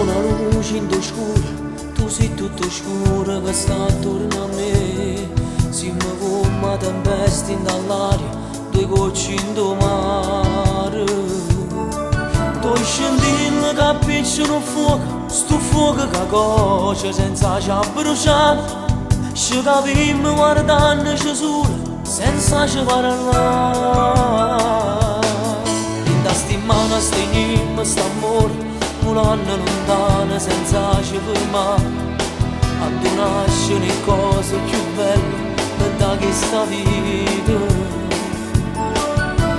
una luce in scura, tu sei tutto scuro che sta attorno a me. Siamo come una tempesta dall'aria, due gocce in mare. Tu scendendo che appicciano fuoco, sto fuoco che coce senza ci bruciare. Ci capiamo guardandoci solo, senza ci parlare. In da stimana stringiamo st'amore, volando lontano senza ci fermare. A donarci le cose più belle da questa vita.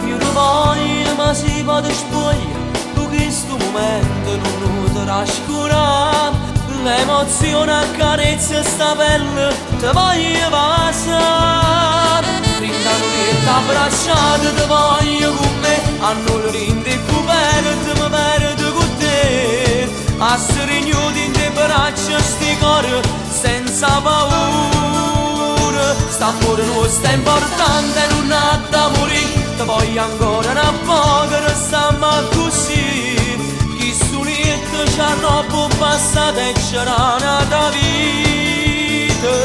Io ti voglio ma si va di spoglia, tu questo momento non ti trascurare. L'emozione accarezza sta pelle, ti voglio passare. Brindano che t'abbracciate, ti voglio con me, a non rinde coperte, mi perdo con te. A stringere in te braccia sti cuore senza paura. St'amore nostro è importante, non ha da morire. Ti voglio ancora una poco, restiamo così. Chi sulietto c'ha roba passata e c'era nata vita.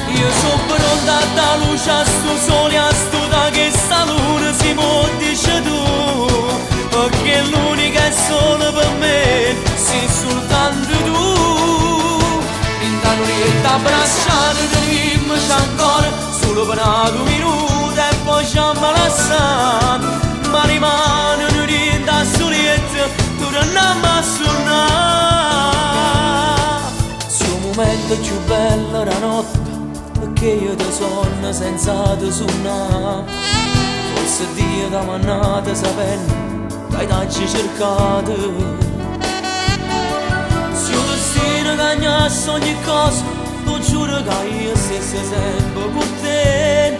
Io sono pronta da luce a sto sole, a sto da che sta luna si può dice tu. Perché l'unica è solo per me, sei soltanto tu. Intanto che t'abbracciate, tenemmoci ancora solo per un minuto e poi ci ammalassamo. Ma rimane un'orienta solietta, torniamo a suonare. Se un momento più bello la notte, perché io ti sonno senza te suonare. Forse Dio t'ha mannato sapendo che t'hai cercato. Se io destino cagnasse ogni cosa, tu giuro che io stesso sempre con te.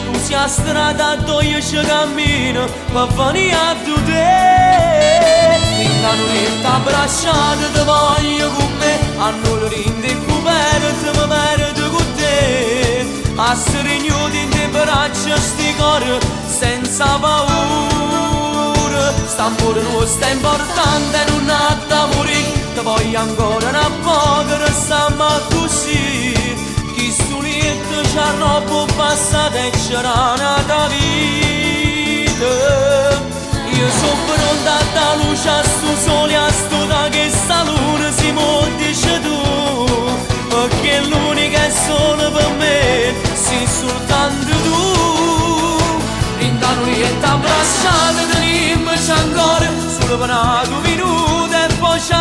Tu sei a strada dove io ci cammino per venire a te. Intanto che t'abbracciate, ti voglio con me, a non rinde coperte, mi perdo con te. A stringere in te braccia sti cuore senza paura. St'amore nostro è importante, non ha da morire. Ti voglio ancora una poco, restiamo così. Chi sulietto c'ha roba passata e c'era nata vita. Io sono pronta da luce a sto sole, a sto da che sta luna si può dice tu. Perché l'unica è solo per me, sei soltanto tu. Intanto che t'abbracciate, tenemmoci ancora solo per un minuto e poi ci